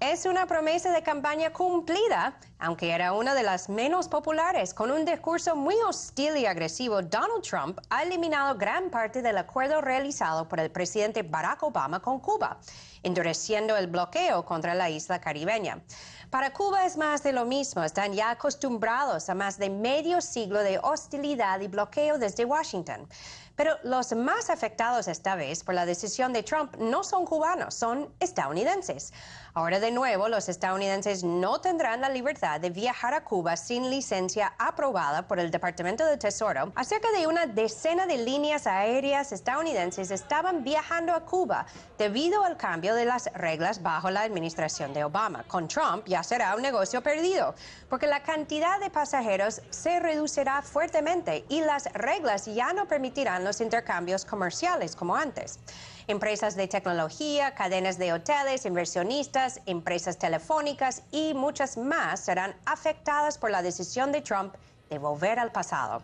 Es una promesa de campaña cumplida, aunque era una de las menos populares. Con un discurso muy hostil y agresivo, Donald Trump ha eliminado gran parte del acuerdo realizado por el presidente Barack Obama con Cuba, endureciendo el bloqueo contra la isla caribeña. Para Cuba es más de lo mismo. Están ya acostumbrados a más de medio siglo de hostilidad y bloqueo desde Washington. Pero los más afectados esta vez por la decisión de Trump no son cubanos, son estadounidenses. Ahora de nuevo, los estadounidenses no tendrán la libertad de viajar a Cuba sin licencia aprobada por el Departamento del Tesoro. Cerca de una decena de líneas aéreas estadounidenses estaban viajando a Cuba debido al cambio de las reglas bajo la administración de Obama. Con Trump ya será un negocio perdido, porque la cantidad de pasajeros se reducirá fuertemente y las reglas ya no permitirán los intercambios comerciales como antes. Empresas de tecnología, cadenas de hoteles, inversionistas, empresas telefónicas y muchas más serán afectadas por la decisión de Trump de volver al pasado.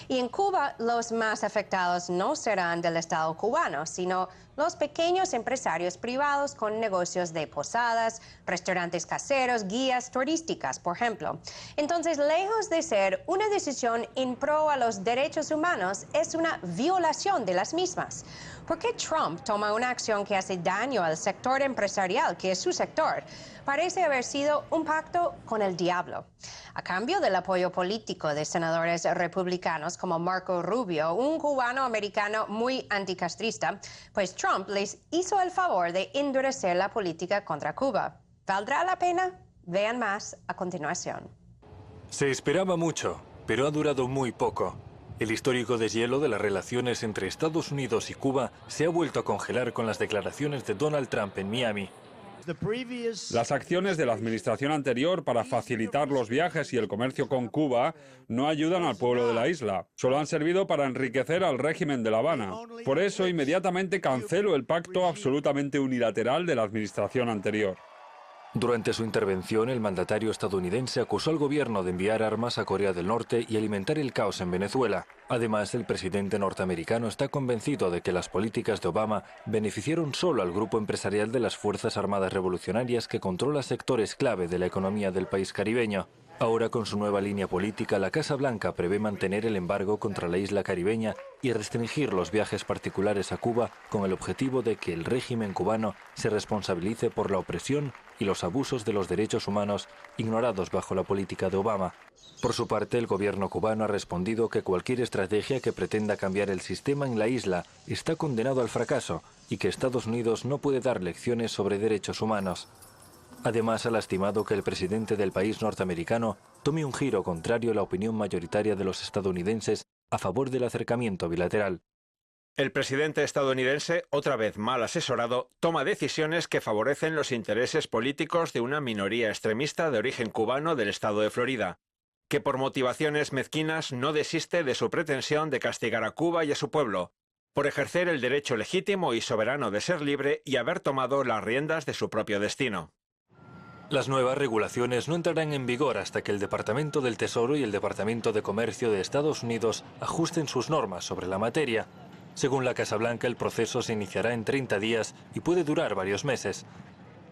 Y en Cuba, los más afectados no serán del Estado cubano, sino los pequeños empresarios privados con negocios de posadas, restaurantes caseros, guías turísticas, por ejemplo. Entonces, lejos de ser una decisión en pro a los derechos humanos, es una violación de las mismas. ¿Por qué Trump toma una acción que hace daño al sector empresarial, que es su sector? Parece haber sido un pacto con el diablo. A cambio del apoyo político de senadores republicanos como Marco Rubio, un cubano-americano muy anticastrista, pues Trump les hizo el favor de endurecer la política contra Cuba. ¿Valdrá la pena? Vean más a continuación. Se esperaba mucho, pero ha durado muy poco. El histórico deshielo de las relaciones entre Estados Unidos y Cuba se ha vuelto a congelar con las declaraciones de Donald Trump en Miami. Las acciones de la administración anterior para facilitar los viajes y el comercio con Cuba no ayudan al pueblo de la isla. Solo han servido para enriquecer al régimen de La Habana. Por eso, inmediatamente cancelo el pacto absolutamente unilateral de la administración anterior. Durante su intervención, el mandatario estadounidense acusó al gobierno de enviar armas a Corea del Norte y alimentar el caos en Venezuela. Además, el presidente norteamericano está convencido de que las políticas de Obama beneficiaron solo al grupo empresarial de las Fuerzas Armadas Revolucionarias que controla sectores clave de la economía del país caribeño. Ahora, con su nueva línea política, la Casa Blanca prevé mantener el embargo contra la isla caribeña y restringir los viajes particulares a Cuba con el objetivo de que el régimen cubano se responsabilice por la opresión y los abusos de los derechos humanos ignorados bajo la política de Obama. Por su parte, el gobierno cubano ha respondido que cualquier estrategia que pretenda cambiar el sistema en la isla está condenado al fracaso y que Estados Unidos no puede dar lecciones sobre derechos humanos. Además, ha lastimado que el presidente del país norteamericano tome un giro contrario a la opinión mayoritaria de los estadounidenses a favor del acercamiento bilateral. El presidente estadounidense, otra vez mal asesorado, toma decisiones que favorecen los intereses políticos de una minoría extremista de origen cubano del estado de Florida, que por motivaciones mezquinas no desiste de su pretensión de castigar a Cuba y a su pueblo, por ejercer el derecho legítimo y soberano de ser libre y haber tomado las riendas de su propio destino. Las nuevas regulaciones no entrarán en vigor hasta que el Departamento del Tesoro y el Departamento de Comercio de Estados Unidos ajusten sus normas sobre la materia. Según la Casa Blanca, el proceso se iniciará en 30 días y puede durar varios meses.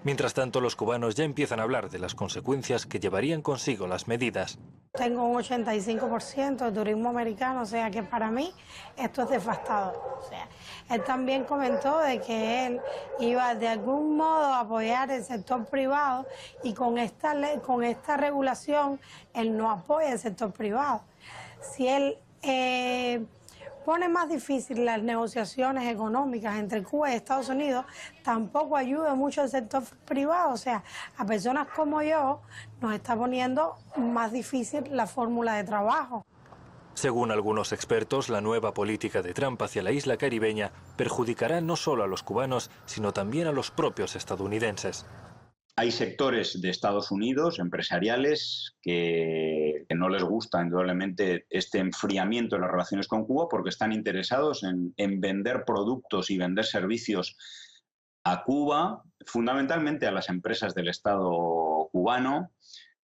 Mientras tanto, los cubanos ya empiezan a hablar de las consecuencias que llevarían consigo las medidas. Tengo un 85% de turismo americano, o sea que para mí esto es devastador. O sea, él también comentó de que él iba de algún modo a apoyar el sector privado y con esta regulación él no apoya el sector privado. Si él pone más difícil las negociaciones económicas entre Cuba y Estados Unidos, tampoco ayuda mucho al sector privado. O sea, a personas como yo nos está poniendo más difícil la fórmula de trabajo. Según algunos expertos, la nueva política de Trump hacia la isla caribeña perjudicará no solo a los cubanos, sino también a los propios estadounidenses. Hay sectores de Estados Unidos, empresariales, que no les gusta indudablemente este enfriamiento de las relaciones con Cuba porque están interesados en vender productos y vender servicios a Cuba, fundamentalmente a las empresas del Estado cubano,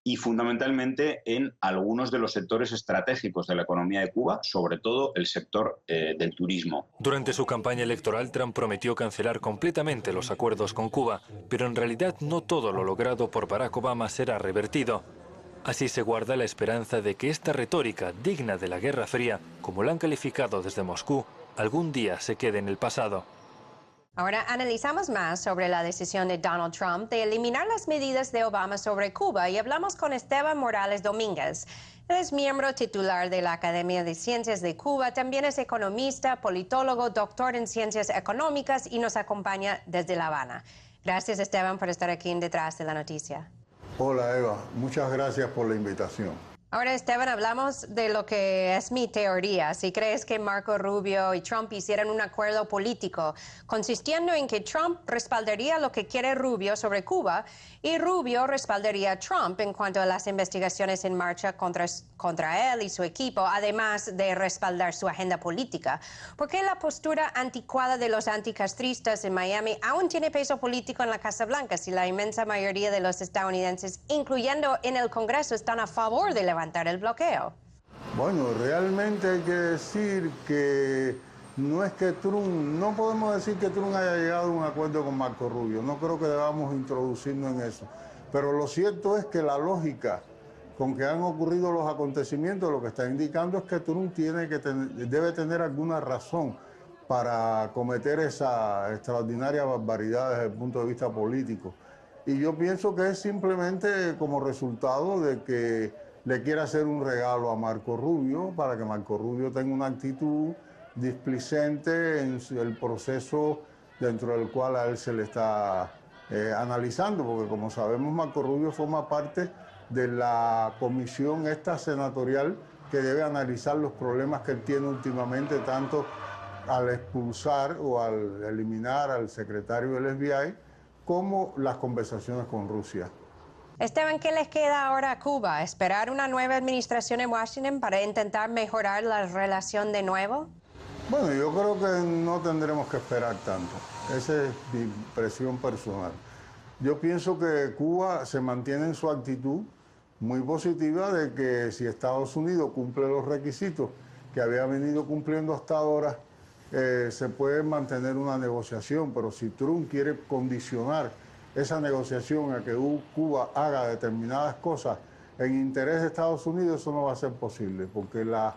y fundamentalmente en algunos de los sectores estratégicos de la economía de Cuba, sobre todo el sector del turismo. Durante su campaña electoral, Trump prometió cancelar completamente los acuerdos con Cuba, pero en realidad no todo lo logrado por Barack Obama será revertido. Así se guarda la esperanza de que esta retórica digna de la Guerra Fría, como la han calificado desde Moscú, algún día se quede en el pasado. Ahora analizamos más sobre la decisión de Donald Trump de eliminar las medidas de Obama sobre Cuba y hablamos con Esteban Morales Domínguez. Él es miembro titular de la Academia de Ciencias de Cuba, también es economista, politólogo, doctor en ciencias económicas y nos acompaña desde La Habana. Gracias, Esteban, por estar aquí en Detrás de la Noticia. Hola, Eva. Muchas gracias por la invitación. Ahora, Esteban, hablamos de lo que es mi teoría. Si crees que Marco Rubio y Trump hicieran un acuerdo político consistiendo en que Trump respaldaría lo que quiere Rubio sobre Cuba y Rubio respaldaría a Trump en cuanto a las investigaciones en marcha contra él y su equipo, además de respaldar su agenda política. ¿Por qué la postura anticuada de los anticastristas en Miami aún tiene peso político en la Casa Blanca si la inmensa mayoría de los estadounidenses, incluyendo en el Congreso, están a favor de levantar el bloqueo? Bueno, realmente hay que decir que no es que Trump, no podemos decir que Trump haya llegado a un acuerdo con Marco Rubio, no creo que debamos introducirnos en eso, pero lo cierto es que la lógica con que han ocurrido los acontecimientos lo que está indicando es que Trump debe tener alguna razón para cometer esa extraordinaria barbaridad desde el punto de vista político. Y yo pienso que es simplemente como resultado de que le quiere hacer un regalo a Marco Rubio para que Marco Rubio tenga una actitud displicente en el proceso dentro del cual a él se le está analizando, porque como sabemos Marco Rubio forma parte de la comisión esta senatorial que debe analizar los problemas que él tiene últimamente, tanto al expulsar o al eliminar al secretario del FBI, como las conversaciones con Rusia. Esteban, ¿qué les queda ahora a Cuba? ¿Esperar una nueva administración en Washington para intentar mejorar la relación de nuevo? Bueno, yo creo que no tendremos que esperar tanto. Esa es mi impresión personal. Yo pienso que Cuba se mantiene en su actitud muy positiva de que si Estados Unidos cumple los requisitos que había venido cumpliendo hasta ahora, se puede mantener una negociación, pero si Trump quiere condicionar esa negociación a que Cuba haga determinadas cosas en interés de Estados Unidos, eso no va a ser posible, porque las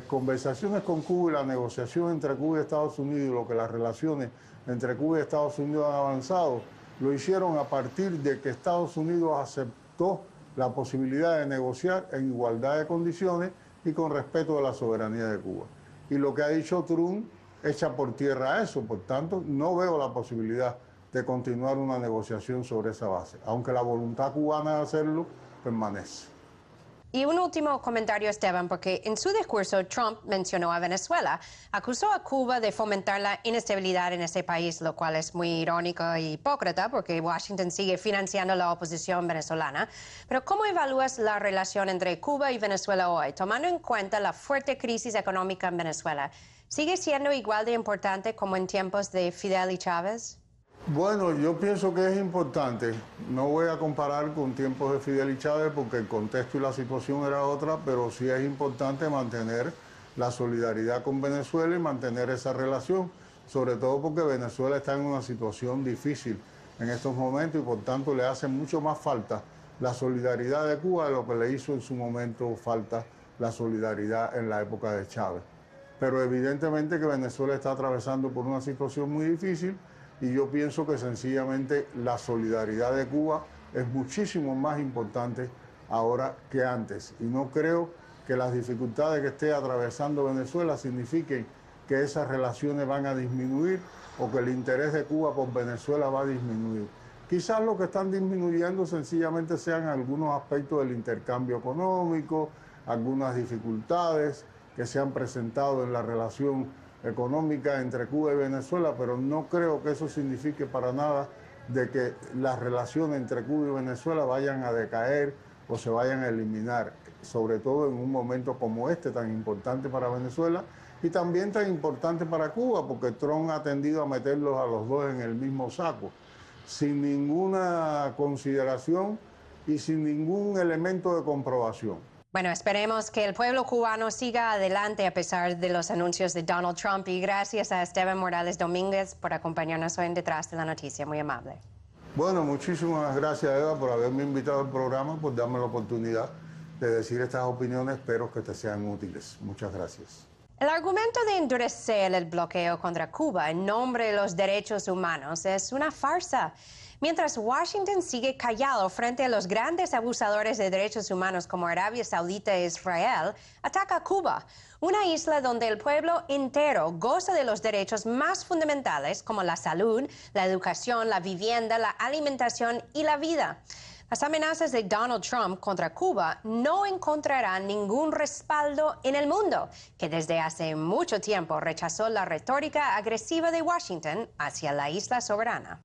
conversaciones con Cuba y la negociación entre Cuba y Estados Unidos, y lo que las relaciones entre Cuba y Estados Unidos han avanzado, lo hicieron a partir de que Estados Unidos aceptó la posibilidad de negociar en igualdad de condiciones y con respeto de la soberanía de Cuba. Y lo que ha dicho Trump echa por tierra eso, por tanto, no veo la posibilidad de continuar una negociación sobre esa base, aunque la voluntad cubana de hacerlo permanece. Y un último comentario, Esteban, porque en su discurso Trump mencionó a Venezuela, acusó a Cuba de fomentar la inestabilidad en ese país, lo cual es muy irónico e hipócrita porque Washington sigue financiando la oposición venezolana. Pero ¿cómo evalúas la relación entre Cuba y Venezuela hoy, tomando en cuenta la fuerte crisis económica en Venezuela? ¿Sigue siendo igual de importante como en tiempos de Fidel y Chávez? Bueno, yo pienso que es importante. No voy a comparar con tiempos de Fidel y Chávez porque el contexto y la situación era otra, pero sí es importante mantener la solidaridad con Venezuela y mantener esa relación, sobre todo porque Venezuela está en una situación difícil en estos momentos y por tanto le hace mucho más falta la solidaridad de Cuba de lo que le hizo en su momento falta la solidaridad en la época de Chávez. Pero evidentemente que Venezuela está atravesando por una situación muy difícil. Y yo pienso que sencillamente la solidaridad de Cuba es muchísimo más importante ahora que antes. Y no creo que las dificultades que esté atravesando Venezuela signifiquen que esas relaciones van a disminuir o que el interés de Cuba por Venezuela va a disminuir. Quizás lo que están disminuyendo sencillamente sean algunos aspectos del intercambio económico, algunas dificultades que se han presentado en la relación económica entre Cuba y Venezuela, pero no creo que eso signifique para nada de que las relaciones entre Cuba y Venezuela vayan a decaer o se vayan a eliminar, sobre todo en un momento como este tan importante para Venezuela y también tan importante para Cuba, porque Trump ha tendido a meterlos a los dos en el mismo saco, sin ninguna consideración y sin ningún elemento de comprobación. Bueno, esperemos que el pueblo cubano siga adelante a pesar de los anuncios de Donald Trump y gracias a Esteban Morales Domínguez por acompañarnos hoy en Detrás de la Noticia. Muy amable. Bueno, muchísimas gracias, Eva, por haberme invitado al programa, por darme la oportunidad de decir estas opiniones. Espero que te sean útiles. Muchas gracias. El argumento de endurecer el bloqueo contra Cuba en nombre de los derechos humanos es una farsa. Mientras Washington sigue callado frente a los grandes abusadores de derechos humanos como Arabia Saudita e Israel, ataca a Cuba, una isla donde el pueblo entero goza de los derechos más fundamentales como la salud, la educación, la vivienda, la alimentación y la vida. Las amenazas de Donald Trump contra Cuba no encontrarán ningún respaldo en el mundo, que desde hace mucho tiempo rechazó la retórica agresiva de Washington hacia la isla soberana.